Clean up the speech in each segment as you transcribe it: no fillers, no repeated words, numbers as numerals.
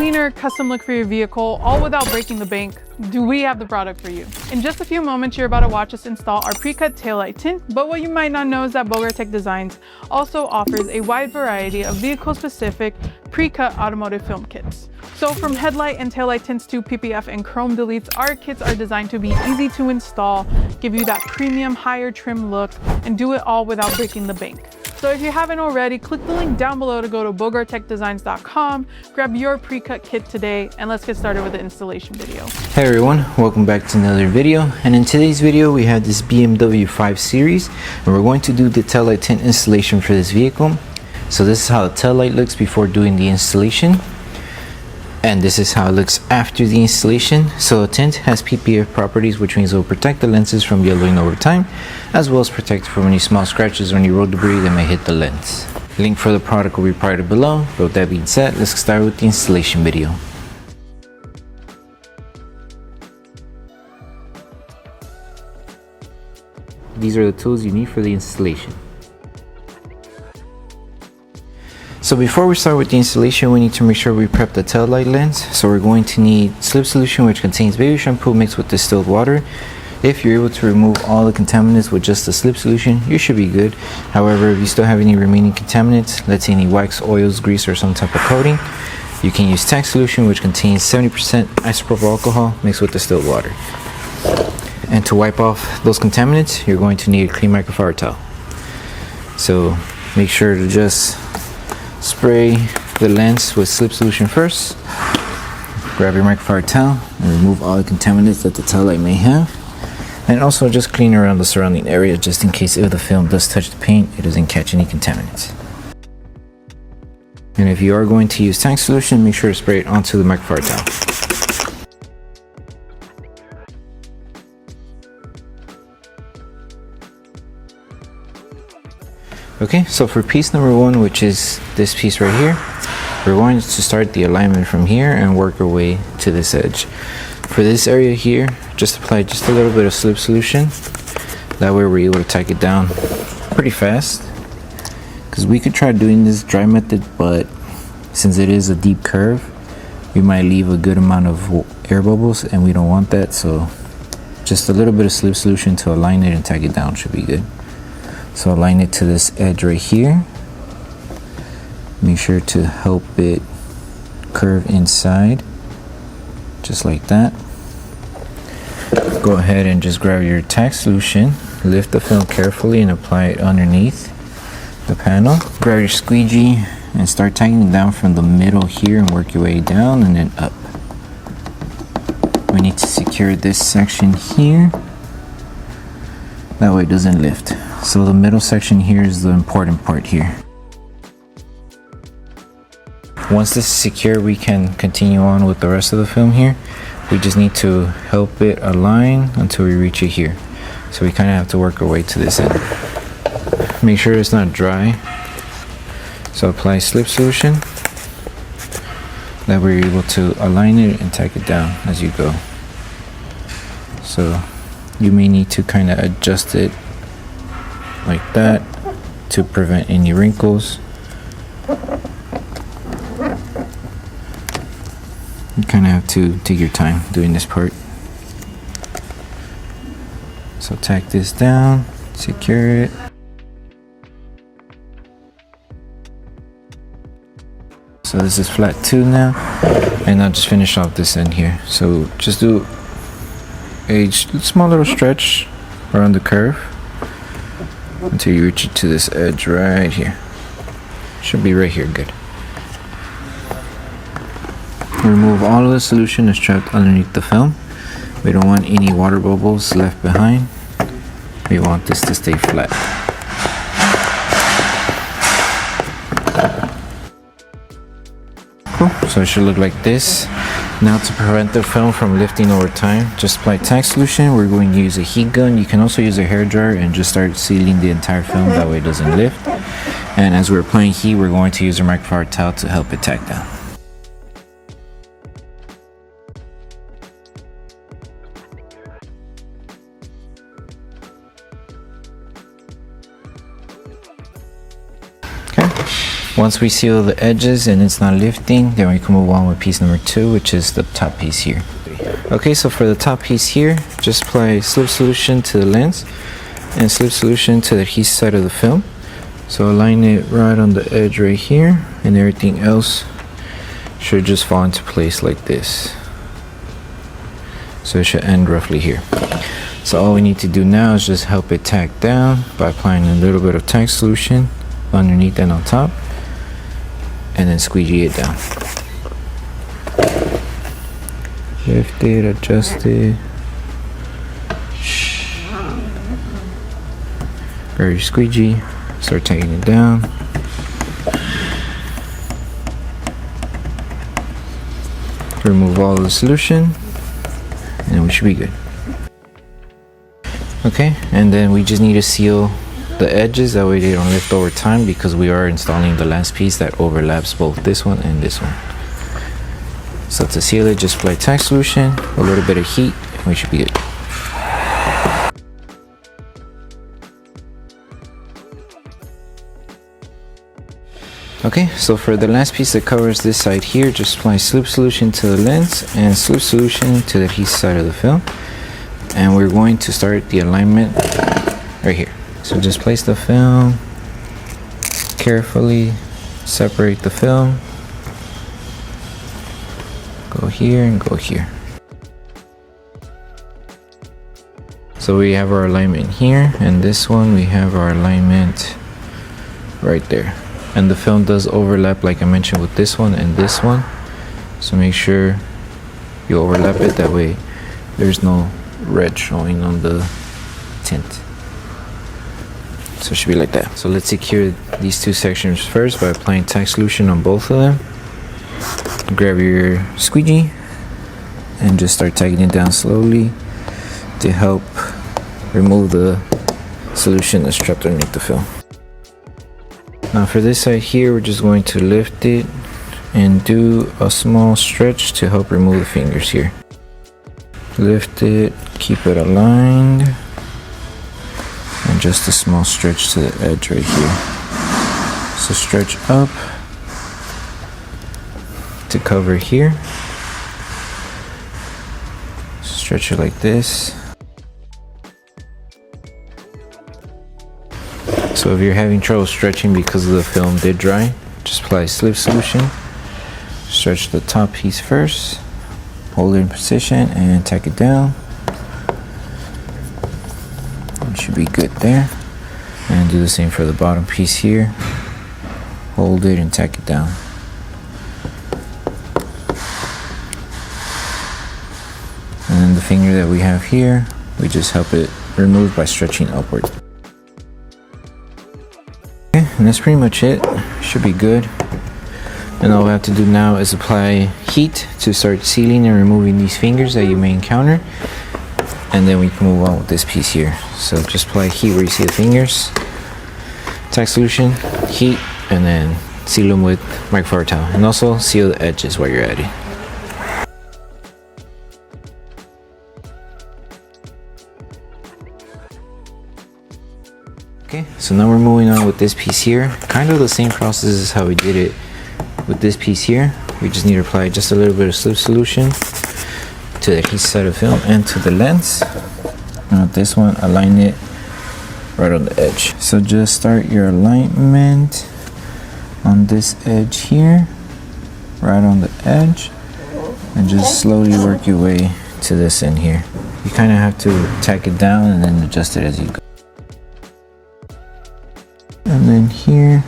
cleaner, custom look for your vehicle, all without breaking the bank, do we have the product for you. In just a few moments, you're about to watch us install our Precut taillight tint, but what you might not know is that Tech Designs also offers a wide variety of vehicle-specific pre-cut automotive film kits. So from headlight and taillight tints to PPF and chrome deletes, our kits are designed to be easy to install, give you that premium, higher trim look, and do it all without breaking the bank. So if you haven't already, click the link down below to go to bogartechdesigns.com, grab your pre-cut kit today, and let's get started with the installation video. Hey everyone, welcome back to another video. And in today's video, we have this BMW 5 Series, and we're going to do the taillight tint installation for this vehicle. So this is how the taillight looks before doing the installation. And this is how it looks after the installation. So the tint has PPF properties, which means it will protect the lenses from yellowing over time, as well as protect from any small scratches or any road debris that may hit the lens. Link for the product will be provided below. But with that being said, let's start with the installation video. These are the tools you need for the installation. So before we start with the installation, we need to make sure we prep the taillight lens. So we're going to need slip solution, which contains baby shampoo mixed with distilled water. If you're able to remove all the contaminants with just the slip solution, you should be good. However, if you still have any remaining contaminants, let's say any wax, oils, grease, or some type of coating, you can use tack solution, which contains 70% isopropyl alcohol mixed with distilled water. And to wipe off those contaminants, you're going to need a clean microfiber towel. So make sure to just spray the lens with slip solution first. Grab your microfiber towel and remove all the contaminants that the taillight may have. And also just clean around the surrounding area just in case if the film does touch the paint, it doesn't catch any contaminants. And if you are going to use tank solution, make sure to spray it onto the microfiber towel. Okay, so for piece number one, which is this piece right here, we're going to start the alignment from here and work our way to this edge. For this area here, just apply just a little bit of slip solution. That way we're able to tack it down pretty fast. Because we could try doing this dry method, but since it is a deep curve, we might leave a good amount of air bubbles and we don't want that. So just a little bit of slip solution to align it and tack it down should be good. So align it to this edge right here. Make sure to help it curve inside, just like that. Go ahead and just grab your tack solution, lift the film carefully and apply it underneath the panel. Grab your squeegee and start tightening down from the middle here and work your way down and then up. We need to secure this section here. That way it doesn't lift. So the middle section here is the important part here. Once this is secure, we can continue on with the rest of the film here. We just need to help it align until we reach it here. So we kind of have to work our way to this end. Make sure it's not dry. So apply slip solution. That way you're able to align it and tack it down as you go. So you may need to kind of adjust it like that to prevent any wrinkles. You kind of have to take your time doing this part. So tack this down, secure it. So this is flat 2 now, and I'll just finish off this end here. So just do a small little stretch around the curve until you reach it to this edge right here. Should be right here, good. Remove all of the solution that's trapped underneath the film. We don't want any water bubbles left behind. We want this to stay flat. Cool, so it should look like this. Now to prevent the film from lifting over time, just apply tack solution. We're going to use a heat gun. You can also use a hair dryer and just start sealing the entire film, that way it doesn't lift. And as we're applying heat, we're going to use a microfiber towel to help it tack down. Okay, Once we seal the edges and it's not lifting, then we can move on with piece number 2, which is the top piece here. Okay, so for the top piece here, just apply slip solution to the lens and slip solution to the adhesive side of the film. So align it right on the edge right here, and everything else should just fall into place like this. So it should end roughly here. So all we need to do now is just help it tack down by applying a little bit of tack solution underneath and on top, and then squeegee it down. Lift it, adjust it. Grab your squeegee, start taking it down. Remove all of the solution, and then we should be good. Okay, and then we just need to seal the edges, that way they don't lift over time, because we are installing the last piece that overlaps both this one and this one. So to seal it, just apply tack solution, a little bit of heat, and we should be good. Okay, so for the last piece that covers this side here, just apply slip solution to the lens and slip solution to the adhesive side of the film. And we're going to start the alignment right here. So just place the film, carefully separate the film, go here and go here. So we have our alignment here, and this one we have our alignment right there. And the film does overlap, like I mentioned, with this one and this one. So make sure you overlap it, that way there's no red showing on the tint. So it should be like that. So let's secure these two sections first by applying tack solution on both of them. Grab your squeegee and just start tacking it down slowly to help remove the solution that's trapped underneath the film. Now for this side here, we're just going to lift it and do a small stretch to help remove the fingers here. Lift it, keep it aligned, and just a small stretch to the edge right here. So stretch up to cover here. Stretch it like this. So if you're having trouble stretching because the film did dry, just apply slip solution. Stretch the top piece first, hold it in position and tack it down. It should be good there. And do the same for the bottom piece here. Hold it and tack it down. And then the finger that we have here, we just help it remove by stretching upward. Okay, and that's pretty much it. Should be good. And all we have to do now is apply heat to start sealing and removing these fingers that you may encounter. And then we can move on with this piece here. So just apply heat where you see the fingers. Tack solution, heat, and then seal them with microfiber towel. And also seal the edges while you're at it. Okay, so now we're moving on with this piece here. Kind of the same process as how we did it with this piece here. We just need to apply just a little bit of slip solution to the adhesive side of the film and to the lens. Now with this one, align it right on the edge. So just start your alignment on this edge here, right on the edge, and just slowly work your way to this end here. You kind of have to tack it down and then adjust it as you go. And then here,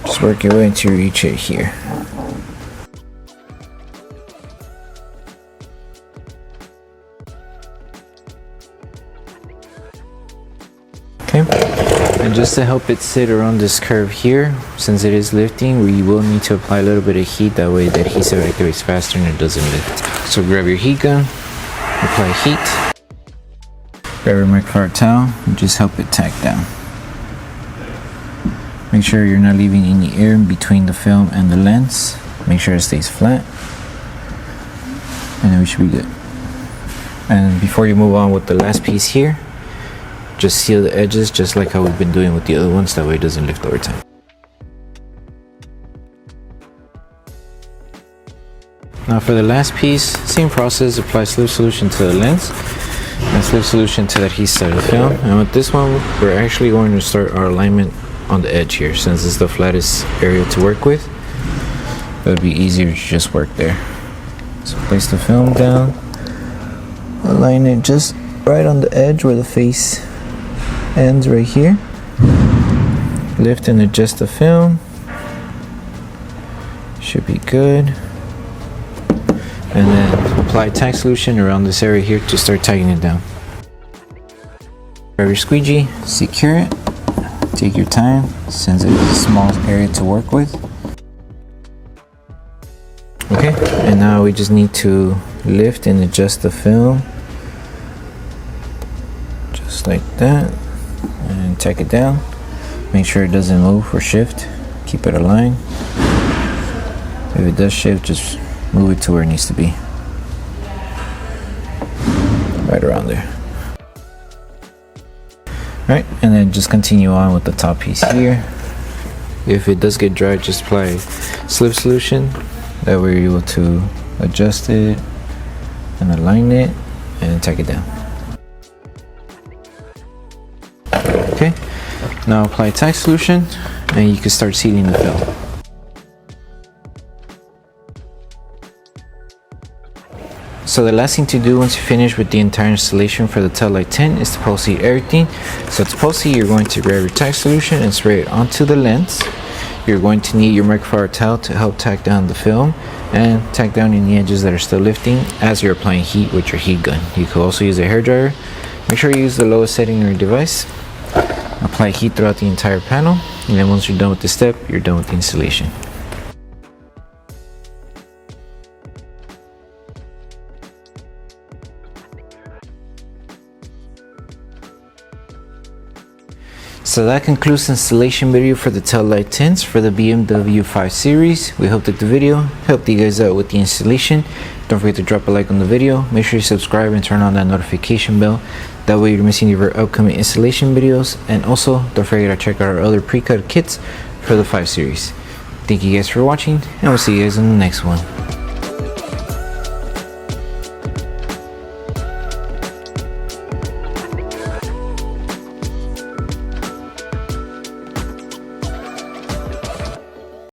just work your way until you reach it here. Okay, and just to help it sit around this curve here, since it is lifting, we will need to apply a little bit of heat, that way the adhesive activates faster and it doesn't lift. So grab your heat gun, apply heat, grab your microfiber towel, and just help it tack down. Make sure you're not leaving any air in between the film and the lens. Make sure it stays flat. And then we should be good. And before you move on with the last piece here, just seal the edges just like how we've been doing with the other ones, that way it doesn't lift over time. Now for the last piece, same process, apply slip solution to the lens and slip solution to the adhesive side of the film. And with this one, we're actually going to start our alignment on the edge here, since it's the flattest area to work with. It would be easier to just work there. So place the film down, align it just right on the edge where the face ends right here. Lift and adjust the film. Should be good. And then apply tack solution around this area here to start tightening it down. Grab your squeegee, secure it. Take your time, since it's a small area to work with. Okay, and now we just need to lift and adjust the film. Just like that. And tack it down. Make sure it doesn't move or shift. Keep it aligned. If it does shift, just move it to where it needs to be. Right around there. Right, and then just continue on with the top piece here. If it does get dry, just apply slip solution. That way you're able to adjust it and align it and tack it down. Okay, now apply tack solution and you can start sealing the film. So the last thing to do once you finish with the entire installation for the tail light tint is to post heat everything. So to post heat, you're going to grab your tack solution and spray it onto the lens. You're going to need your microfiber towel to help tack down the film and tack down any edges that are still lifting as you're applying heat with your heat gun. You could also use a hairdryer. Make sure you use the lowest setting on your device. Apply heat throughout the entire panel, and then once you're done with this step, you're done with the installation. So that concludes the installation video for the tail light tints for the BMW 5 Series. We hope that the video helped you guys out with the installation. Don't forget to drop a like on the video. Make sure you subscribe and turn on that notification bell. That way you're missing any of our upcoming installation videos. And also, don't forget to check out our other pre-cut kits for the 5 Series. Thank you guys for watching, and we'll see you guys in the next one.